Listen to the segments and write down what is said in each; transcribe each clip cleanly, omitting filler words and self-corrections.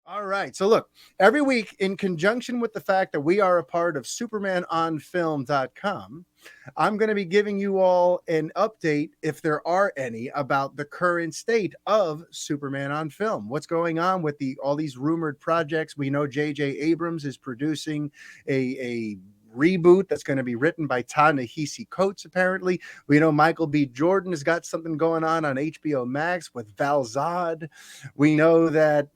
All right. So look, every week in conjunction with the fact that we are a part of supermanonfilm.com, I'm going to be giving you all an update, if there are any, about the current state of Superman on film. What's going on with all these rumored projects? We know J.J. Abrams is producing a reboot that's going to be written by Ta-Nehisi Coates, apparently. We know Michael B. Jordan has got something going on HBO Max with Val Zod. We know that,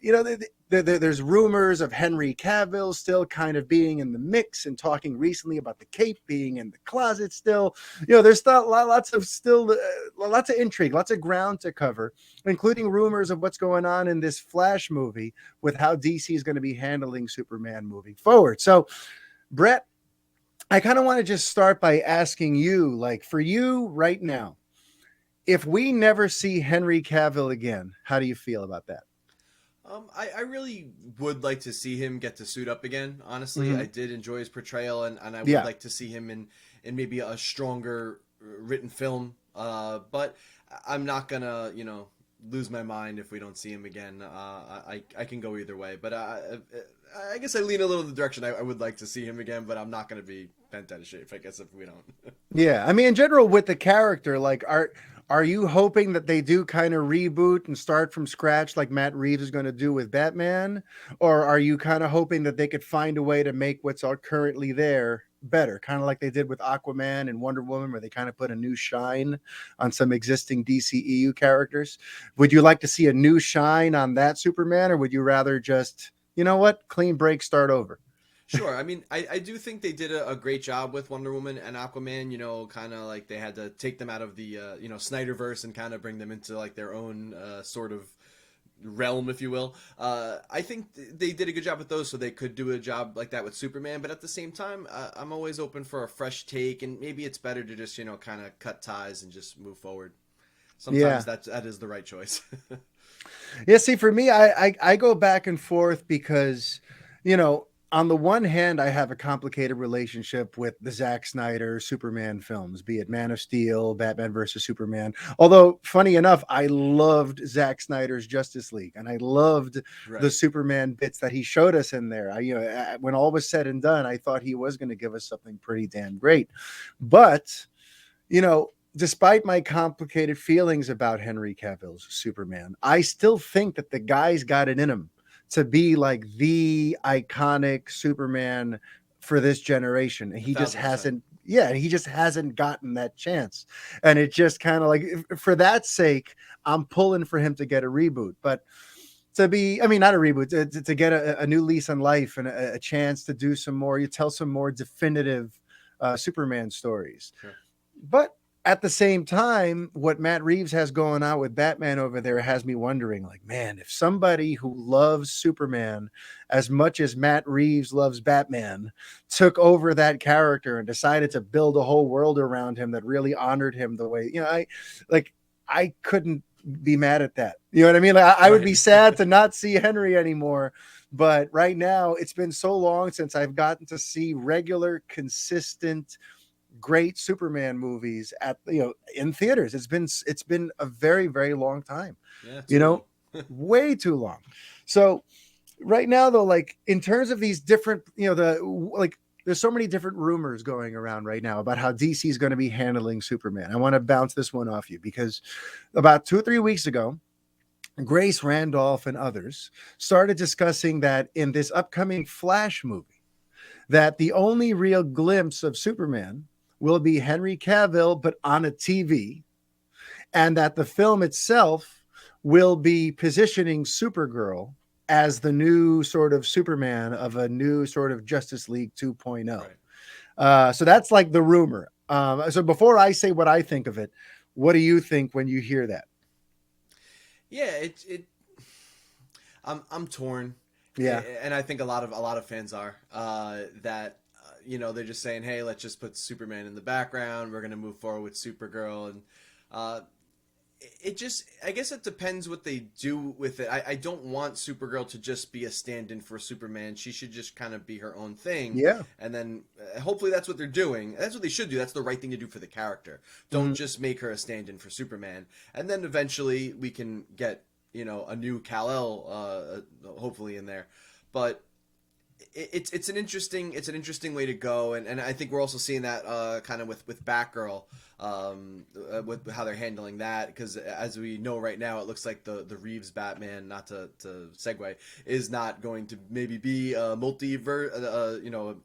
there's rumors of Henry Cavill still kind of being in the mix and talking recently about the cape being in the closet still. There's still lots of intrigue, lots of ground to cover, including rumors of what's going on in this Flash movie with how DC is going to be handling Superman moving forward. So, Brett, I kind of want to just start by asking you, like, for you right now, if we never see Henry Cavill again, how do you feel about that? I really would like to see him get to suit up again. Honestly, Mm-hmm. I did enjoy his portrayal, and I would Yeah. like to see him in maybe a stronger written film. But I'm not gonna, lose my mind if we don't see him again. I can go either way, but I guess I lean a little in the direction I would like to see him again, but I'm not gonna be bent out of shape, I guess, if we don't. Yeah, I mean, in general, with the character, like, are you hoping that they do kind of reboot and start from scratch, like Matt Reeves is going to do with Batman, or are you kind of hoping that they could find a way to make what's currently there better, kind of like they did with Aquaman and Wonder Woman, where they kind of put a new shine on some existing DCEU characters? Would you like to see a new shine on that Superman, or would you rather just, clean break, start over? Sure. I mean, I do think they did a great job with Wonder Woman and Aquaman. Kind of like they had to take them out of the Snyderverse and kind of bring them into like their own sort of realm, if you will. I think they did a good job with those, so they could do a job like that with Superman. But at the same time, I'm always open for a fresh take, and maybe it's better to just kind of cut ties and just move forward. Yeah. Sometimes that is the right choice. Yeah, see, for me, I go back and forth because, on the one hand, I have a complicated relationship with the Zack Snyder Superman films, be it Man of Steel, Batman versus Superman. Although, funny enough, I loved Zack Snyder's Justice League, and I loved the Right. Superman bits that he showed us in there. When all was said and done, I thought he was going to give us something pretty damn great. But despite my complicated feelings about Henry Cavill's Superman, I still think that the guy's got it in him to be like the iconic Superman for this generation. A He just thousand percent. hasn't, yeah, he just hasn't gotten that chance. And it just kind of like, for that sake, I'm pulling for him to get a reboot. But I mean, not a reboot, to get a new lease on life and a chance to do some more, you tell some more definitive Superman stories. Sure. But at the same time, what Matt Reeves has going on with Batman over there has me wondering, like, man, if somebody who loves Superman as much as Matt Reeves loves Batman took over that character and decided to build a whole world around him that really honored him the way, I couldn't be mad at that. You know what I mean? Like, I would be Right. sad to not see Henry anymore. But right now, it's been so long since I've gotten to see regular, consistent, great Superman movies in theaters. It's been a very, very long time. Yeah. You Too long. know, way too long. So right now, though, like, in terms of these different, there's so many different rumors going around right now about how DC is going to be handling Superman. I want to bounce this one off you because about 2 or 3 weeks ago, Grace Randolph and others started discussing that in this upcoming Flash movie, that the only real glimpse of Superman will be Henry Cavill, but on a TV, and that the film itself will be positioning Supergirl as the new sort of Superman of a new sort of Justice League 2.0. Right. So that's like the rumor. So before I say what I think of it, what do you think when you hear that? Yeah. I'm torn, Yeah. and I think a lot of fans are that they're just saying, hey, let's just put Superman in the background. We're gonna move forward with Supergirl, and uh, it just, I guess it depends what they do with it. I don't want Supergirl to just be a stand-in for Superman. She should just kind of be her own thing, Yeah. and then hopefully that's what they're doing. That's what they should do. That's the right thing to do for the character. Don't Mhm. just make her a stand-in for Superman, and then eventually we can get a new Kal-El, hopefully in there, but it's an interesting way to go, and I think we're also seeing that kind of with Batgirl, with how they're handling that, because as we know right now, it looks like the Reeves Batman, not to segue, is not going to maybe be a multiverse,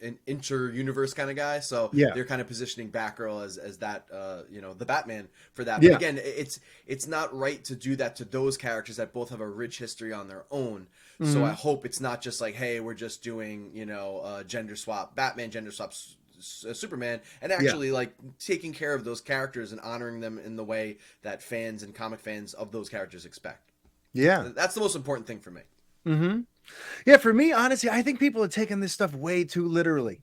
an inter-universe kind of guy. So Yeah. they're kind of positioning Batgirl as that, the Batman for that. Yeah. But again, it's not right to do that to those characters that both have a rich history on their own. So I hope it's not just like, hey, we're just doing, gender swap Batman, gender swap Superman, and actually like taking care of those characters and honoring them in the way that fans and comic fans of those characters expect. Yeah. That's the most important thing for me. Mm-hmm. Yeah, for me, honestly, I think people are taking this stuff way too literally.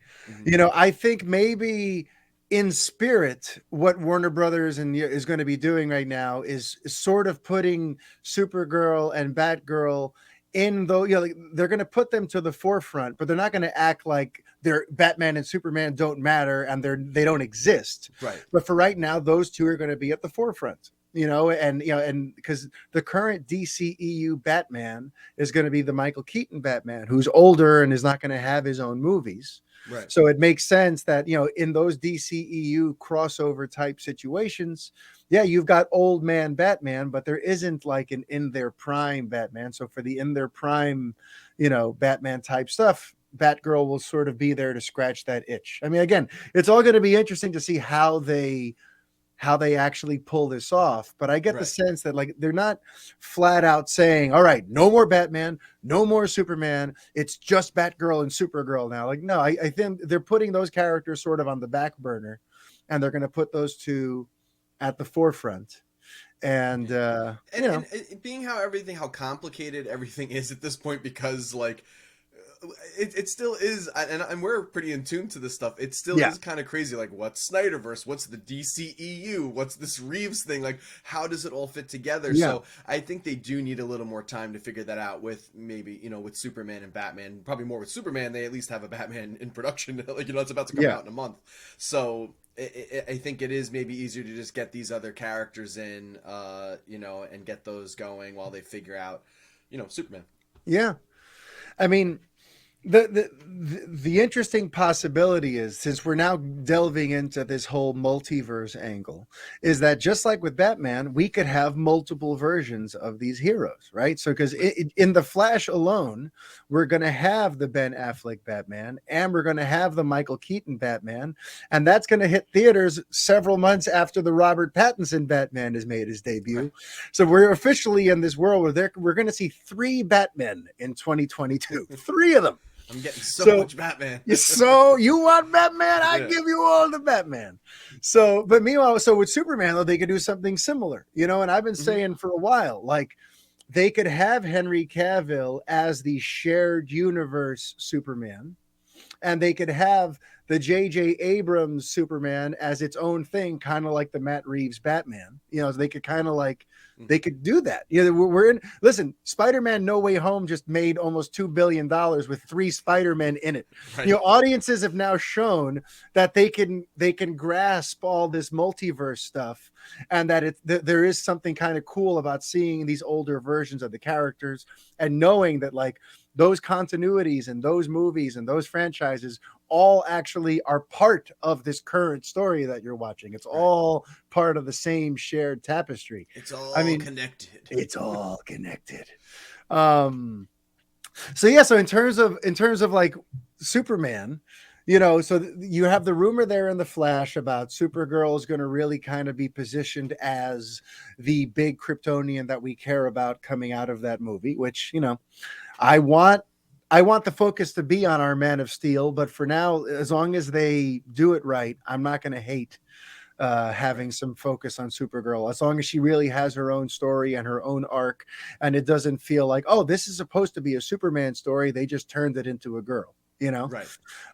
I think maybe in spirit, what Warner Brothers is going to be doing right now is sort of putting Supergirl and Batgirl in, though, like, they're going to put them to the forefront, but they're not going to act like they're Batman and Superman don't matter and they don't exist. Right. But for right now, those two are going to be at the forefront. And because the current DCEU Batman is going to be the Michael Keaton Batman, who's older and is not going to have his own movies. Right. So it makes sense that, in those DCEU crossover type situations, you've got old man Batman, but there isn't like an in their prime Batman. So for the in their prime, Batman type stuff, Batgirl will sort of be there to scratch that itch. I mean, again, it's all going to be interesting to see how they actually pull this off. But I get the sense that, like, they're not flat out saying, all right, no more Batman, no more Superman, it's just Batgirl and Supergirl now. Like, no, I think they're putting those characters sort of on the back burner, and they're going to put those two at the forefront. And being how complicated everything is at this point, because like it still is, and we're pretty in tune to this stuff. It still is kind of crazy. Like, what's Snyderverse? What's the DCEU? What's this Reeves thing? Like, how does it all fit together? Yeah. So I think they do need a little more time to figure that out. With maybe with Superman and Batman, probably more with Superman. They at least have a Batman in production. Like, it's about to come out in a month. So I think it is maybe easier to just get these other characters in, and get those going while they figure out, Superman. Yeah, I mean, the interesting possibility is, since we're now delving into this whole multiverse angle, is that just like with Batman, we could have multiple versions of these heroes, right? So because in the Flash alone, we're going to have the Ben Affleck Batman, and we're going to have the Michael Keaton Batman, and that's going to hit theaters several months after the Robert Pattinson Batman has made his debut. So we're officially in this world where we're going to see 3 Batmen in 2022, 3 of them. I'm getting so much Batman. So you want Batman? I give you all the Batman. So, but meanwhile, with Superman, though, they could do something similar, and I've been saying for a while, like, they could have Henry Cavill as the shared universe Superman, and they could have the J.J. Abrams Superman as its own thing, kind of like the Matt Reeves Batman. They could kind of like, they could do that. We're in. Listen, Spider-Man: No Way Home just made almost $2 billion with 3 Spider-Men in it. Right. Audiences have now shown that they can grasp all this multiverse stuff, and that there is something kind of cool about seeing these older versions of the characters and knowing that, like, those continuities and those movies and those franchises all actually are part of this current story that you're watching. It's all part of the same shared tapestry. It's all connected. It's all connected. So in terms of like Superman, so you have the rumor there in the Flash about Supergirl is going to really kind of be positioned as the big Kryptonian that we care about coming out of that movie, which, I want the focus to be on our Man of Steel, but for now, as long as they do it right, I'm not going to hate having some focus on Supergirl, as long as she really has her own story and her own arc, and it doesn't feel like, oh, this is supposed to be a Superman story, they just turned it into a girl, Right.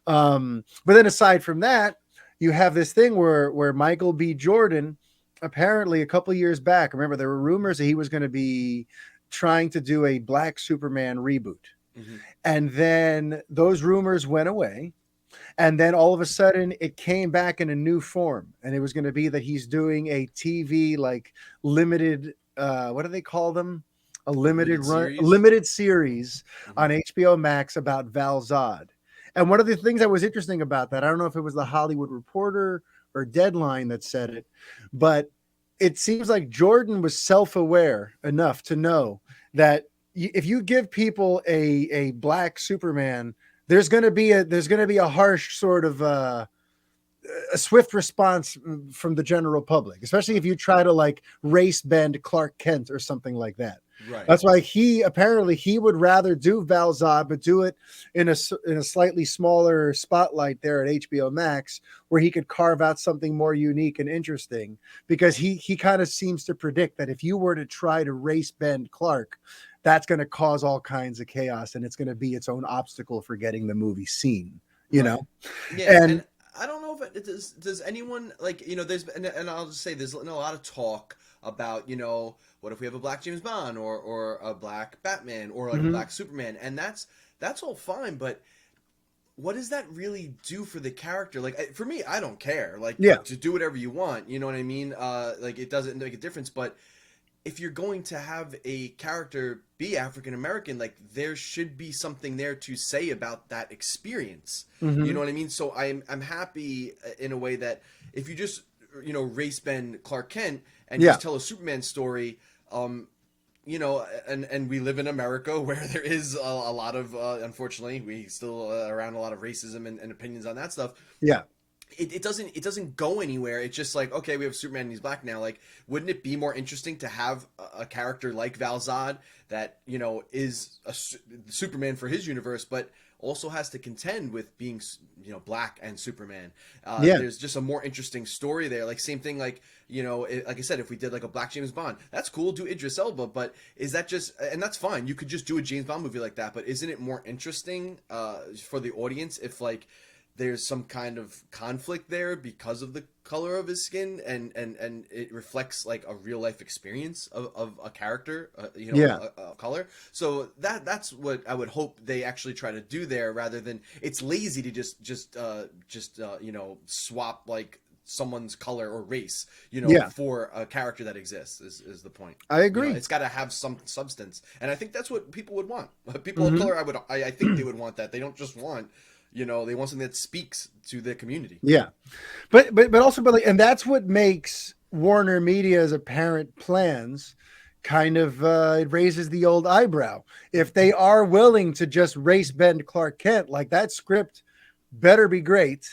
But then aside from that, you have this thing where Michael B. Jordan, apparently a couple years back, remember there were rumors that he was going to be trying to do a Black Superman reboot. Mm-hmm. And then those rumors went away. And then all of a sudden it came back in a new form. And it was going to be that he's doing a TV, like, limited, what do they call them? a limited series. limited series Mm-hmm. on HBO Max about Val Zod. And one of the things that was interesting about that, I don't know if it was the Hollywood Reporter or Deadline that said it, but it seems like Jordan was self-aware enough to know that if you give people a black Superman, there's going to be a harsh sort of a swift response from the general public, especially if you try to like race bend Clark Kent or something like that. Right. That's why he would rather do Val Zod, but do it in a slightly smaller spotlight there at HBO Max, where he could carve out something more unique and interesting. Because he kind of seems to predict that if you were to try to race bend Clark, that's going to cause all kinds of chaos, and it's going to be its own obstacle for getting the movie seen. You know, yeah, and I don't know if does anyone like, you know, there's and I'll just say there's a lot of talk about, you know, what if we have a black James Bond or a black Batman or like a black Superman, and that's all fine, but what does that really do for the character? Like, for me, I don't care. Like, to do whatever you want, you know what I mean? Like, it doesn't make a difference, but if you're going to have a character be African American, like, there should be something there to say about that experience. You know what I mean? So I'm happy in a way that if you just, you know, race bend Clark Kent and just tell a Superman story, you know, and we live in America where there is a lot of, unfortunately, we still around a lot of racism and opinions on that stuff. Yeah. It doesn't go anywhere. It's just like, okay, we have Superman and he's black now. Like, wouldn't it be more interesting to have a character like Val Zod that, you know, is a Superman for his universe, but also has to contend with being, you know, black and Superman. There's just a more interesting story there. Like, same thing, like, you know, like I said, if we did like a black James Bond, that's cool, do Idris Elba, but is that just, and that's fine, you could just do a James Bond movie like that, but isn't it more interesting for the audience if, like, there's some kind of conflict there because of the color of his skin, and it reflects like a real life experience of a character, you know, a color. So that's what I would hope they actually try to do there, rather than it's lazy to just you know, swap like someone's color or race, you know, for a character that exists is the point. I agree. You know, it's got to have some substance, and I think that's what people would want. People of color, I think they would want that. They don't just want, you know, they want something that speaks to their community. Yeah. But also, like, and that's what makes Warner Media's apparent plans kind of, it raises the old eyebrow. If they are willing to just race bend Clark Kent, like, that script better be great,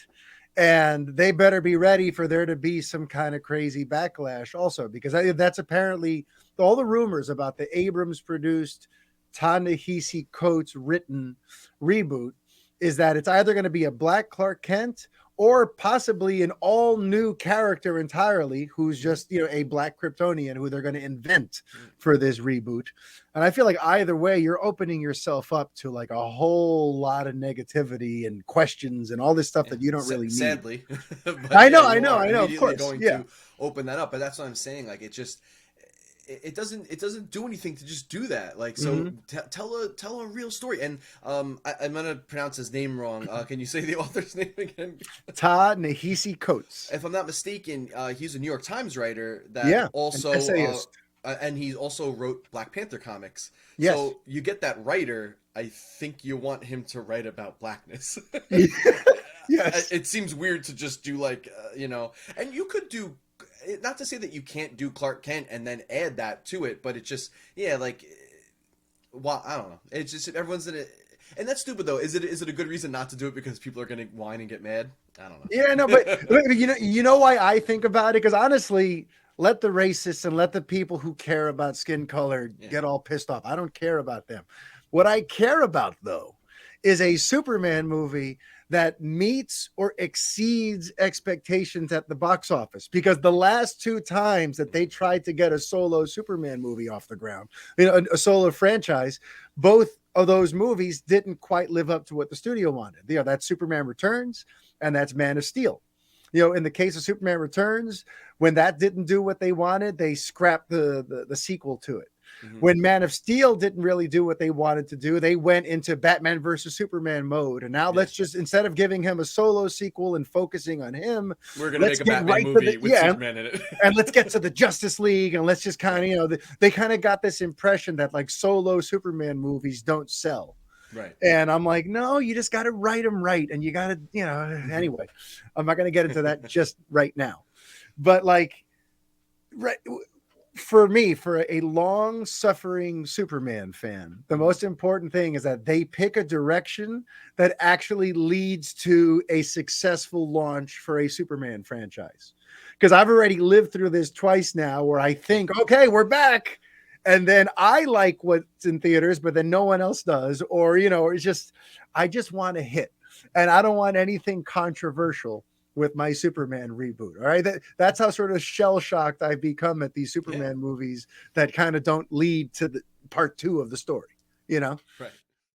and they better be ready for there to be some kind of crazy backlash also, because that's apparently all the rumors about the Abrams produced, Ta-Nehisi Coates written reboot is that it's either going to be a black Clark Kent or possibly an all new character entirely, who's just, you know, a black Kryptonian who they're going to invent for this reboot. And I feel like either way, you're opening yourself up to like a whole lot of negativity and questions and all this stuff that you don't really need. Sadly. But I know, of course. Going to open that up, but that's what I'm saying. Like, it just, it doesn't do anything to just do that. Like, so tell a real story. And I'm gonna pronounce his name wrong. Can you say the author's name again? Ta-Nehisi Coates. If I'm not mistaken, he's a New York Times writer that also and he also wrote Black Panther comics. Yes. So you get that writer. I think you want him to write about blackness. Yes. It seems weird to just do like, you know, and you could do, not to say that you can't do Clark Kent and then add that to it, but it just, like, well, I don't know. It's just, everyone's in it. And that's stupid though. Is it a good reason not to do it because people are going to whine and get mad? I don't know. Yeah, no, but you know why I think about it? Because honestly, let the racists and let the people who care about skin color get all pissed off. I don't care about them. What I care about though is a Superman movie that meets or exceeds expectations at the box office, because the last two times that they tried to get a solo Superman movie off the ground, you know, a solo franchise, both of those movies didn't quite live up to what the studio wanted. You know, that's Superman Returns and that's Man of Steel. You know, in the case of Superman Returns, when that didn't do what they wanted, they scrapped the sequel to it. Mm-hmm. When Man of Steel didn't really do what they wanted to do, they went into Batman versus Superman mode. And now Yeah. let's just, instead of giving him a solo sequel and focusing on him, We're gonna let's make a get Batman right to the, movie with Superman in it. and let's get to the Justice League, and let's just kind of, you know, they kind of got this impression that like solo Superman movies don't sell. Right. And I'm like, no, you just got to write them right. And you got to, you know, anyway, I'm not going to get into that just right now. But like, right, for me, for a long suffering Superman fan, the most important thing is that they pick a direction that actually leads to a successful launch for a Superman franchise. Because I've already lived through this twice now where I think, okay, we're back. And then I like what's in theaters, but then no one else does. Or, you know, it's just, I just want a hit. And I don't want anything controversial with my Superman reboot. All right. That's how sort of shell shocked I've become at these Superman movies that kind of don't lead to the part 2 of the story, you know? Right.